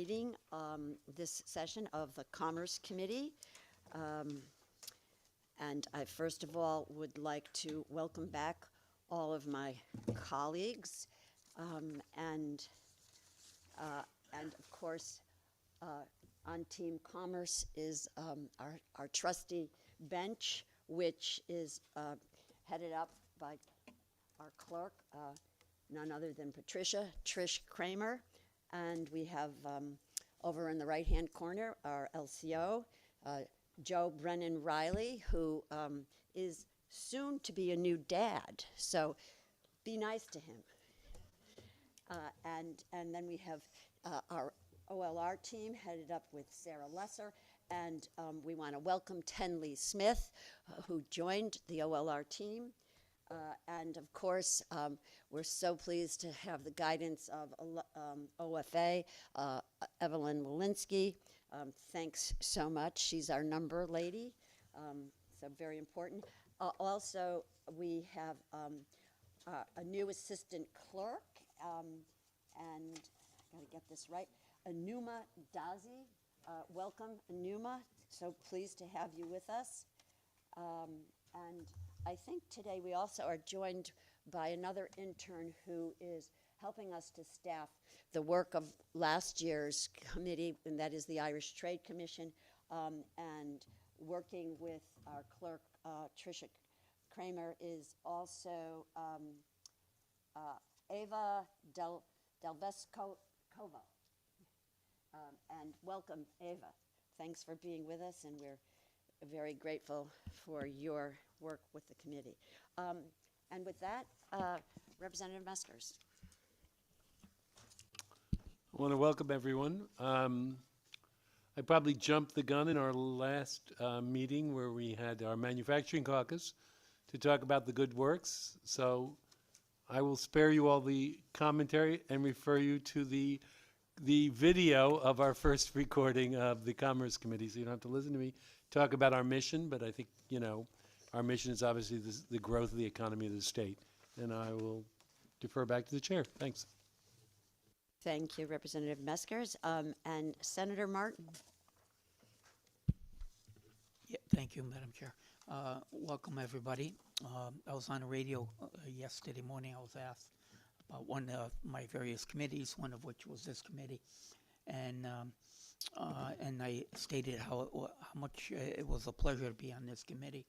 meeting, this session of the Commerce Committee. And I first of all would like to welcome back all of my colleagues, and of course, on Team Commerce is our trustee bench, which is headed up by our clerk, none other than Trish Kramer. And we have over in the right-hand corner our LCO, Joe Brennan Riley, who is soon to be a new dad. So be nice to him. And then we have our OLR team headed up with Sarah Lesser. And we want to welcome Tenley Smith, who joined the OLR team. And of course, we're so pleased to have the guidance of OFA, Evelyn Walensky. Thanks so much. She's our number lady, so very important. Also, we have a new assistant clerk, and I gotta get this right, Anuma Dazi. Welcome, Anuma. So pleased to have you with us. And I think today we also are joined by another intern who is helping us to staff the work of last year's committee, and that is the Irish Trade Commission, and working with our clerk, Tricia Kramer, is also Ava Delveskova. And welcome, Ava. Thanks for being with us, and we're very grateful for your work with the committee. And with that, Representative Meskers. I want to welcome everyone. I probably jumped the gun in our last meeting where we had our manufacturing caucus to talk about the good works. So I will spare you all the commentary and refer you to the video of our first recording of the Commerce Committee, so you don't have to listen to me talk about our mission. But I think, you know, our mission is obviously the growth of the economy of the state. And I will defer back to the chair. Thanks. Thank you, Representative Meskers. And Senator Martin. Yeah, thank you, Madam Chair. Welcome, everybody. I was on the radio yesterday morning. I was asked about one of my various committees, one of which was this committee, and I stated how much it was a pleasure to be on this committee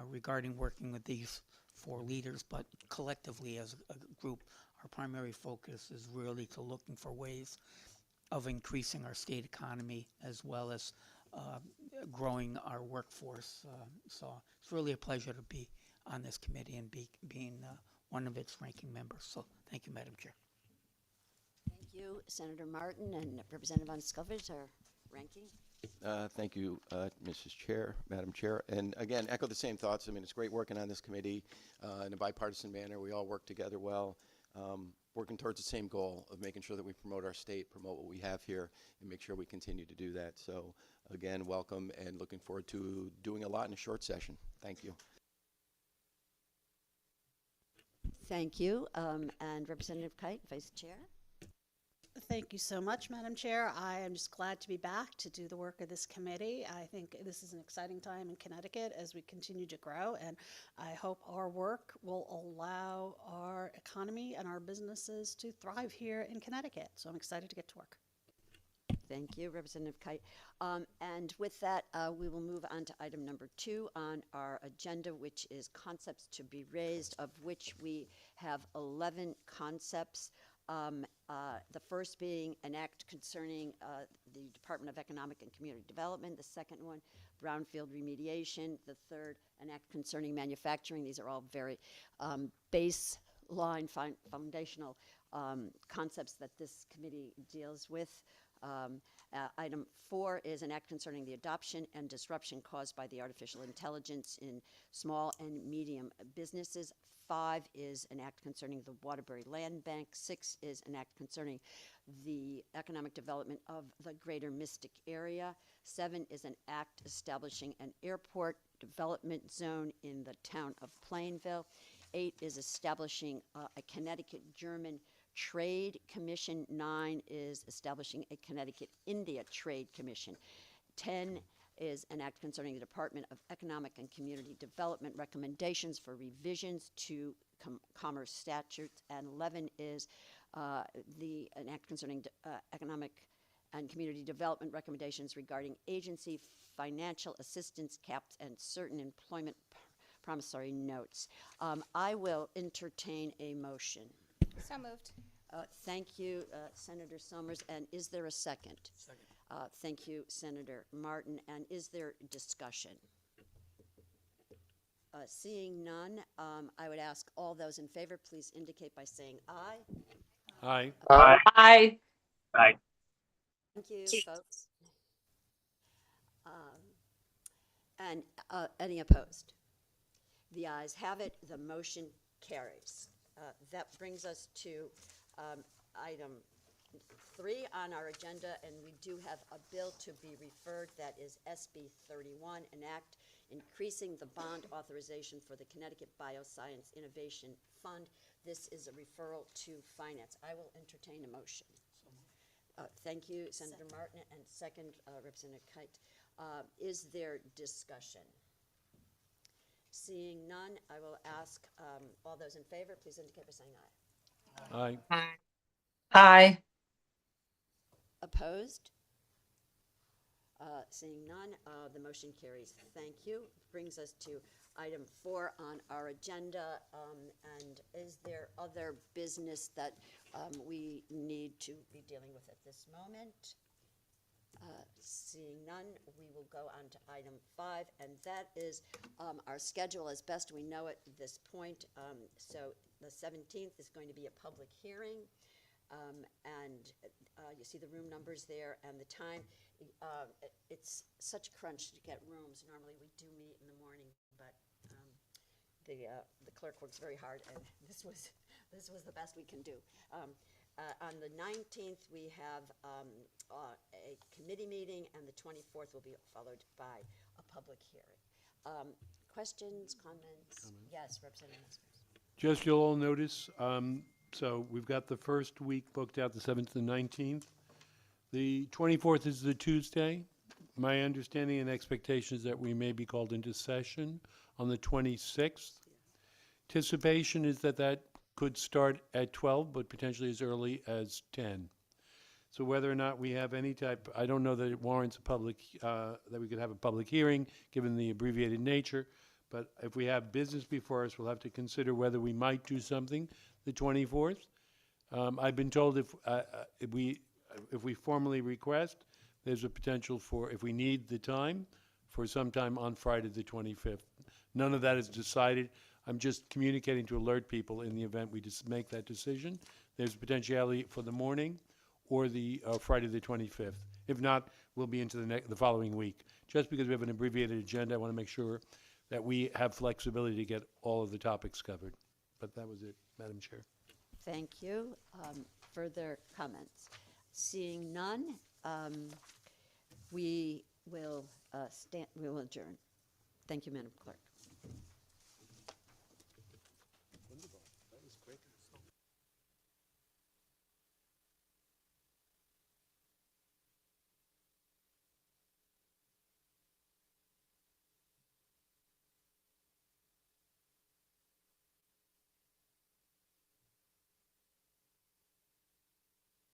regarding working with these four leaders. But collectively, as a group, our primary focus is really to looking for ways of increasing our state economy as well as growing our workforce. So it's really a pleasure to be on this committee and being one of its ranking members. So thank you, Madam Chair. Thank you, Senator Martin, and Representative Anskovich, our ranking. Thank you, Mrs. Chair, Madam Chair. And again, echo the same thoughts. I mean, it's great working on this committee in a bipartisan manner. We all work together well, working towards the same goal of making sure that we promote our state, promote what we have here, and make sure we continue to do that. So again, welcome, and looking forward to doing a lot in a short session. Thank you. Thank you. And Representative Kite, Vice Chair. Thank you so much, Madam Chair. I am just glad to be back to do the work of this committee. I think this is an exciting time in Connecticut as we continue to grow, and I hope our work will allow our economy and our businesses to thrive here in Connecticut. So I'm excited to get to work. Thank you, Representative Kite. And with that, we will move on to item number 2 on our agenda, which is concepts to be raised, of which we have 11 concepts. The first being an act concerning the Department of Economic and Community Development. The second one, brownfield remediation. The third, an act concerning manufacturing. These are all very baseline, foundational concepts that this committee deals with. Item 4 is an act concerning the adoption and disruption caused by the artificial intelligence in small and medium businesses. 5 is an act concerning the Waterbury Land Bank. 6 is an act concerning the economic development of the greater Mystic area. 7 is an act establishing an airport development zone in the town of Plainville. 8 is establishing a Connecticut German Trade Commission. 9 is establishing a Connecticut India Trade Commission. 10 is an act concerning the Department of Economic and Community Development recommendations for revisions to commerce statutes. And 11 is an act concerning economic and community development recommendations regarding agency financial assistance caps and certain employment promissory notes. I will entertain a motion. So moved. Thank you, Senator Summers. And is there a second? Second. Thank you, Senator Martin. And is there discussion? Seeing none, I would ask all those in favor, please indicate by saying aye. Aye. Aye. Thank you, folks. And any opposed? The ayes have it. The motion carries. That brings us to item 3 on our agenda, and we do have a bill to be referred. That is SB 31, an act increasing the bond authorization for the Connecticut Bioscience Innovation Fund. This is a referral to finance. I will entertain a motion. Thank you, Senator Martin, and second, Representative Kite. Is there discussion? Seeing none, I will ask all those in favor, please indicate by saying aye. Aye. Aye. Opposed? Seeing none, the motion carries. Thank you. Brings us to item 4 on our agenda. And is there other business that we need to be dealing with at this moment? Seeing none, we will go on to item 5, and that is our schedule as best we know at this point. So the 17th is going to be a public hearing, and you see the room numbers there and the time. It's such a crunch to get rooms. Normally we do meet in the morning, but the clerk works very hard, and this was the best we can do. On the 19th, we have a committee meeting, and the 24th will be followed by a public hearing. Questions, comments? Yes, Representative Meskers. Just you'll all notice, so we've got the first week booked out, the 7th and 19th. The 24th is the Tuesday. My understanding and expectation is that we may be called into session on the 26th. Anticipation is that could start at 12, but potentially as early as 10. So whether or not we have any type, I don't know that it warrants a public, that we could have a public hearing, given the abbreviated nature. But if we have business before us, we'll have to consider whether we might do something the 24th. I've been told if we formally request, there's a potential for, if we need the time, for sometime on Friday the 25th. None of that is decided. I'm just communicating to alert people in the event we just make that decision. There's potentiality for the morning or the Friday the 25th. If not, we'll be into the following week. Just because we have an abbreviated agenda, I want to make sure that we have flexibility to get all of the topics covered. But that was it, Madam Chair. Thank you. Further comments? Seeing none, we will adjourn. Thank you, Madam Clerk.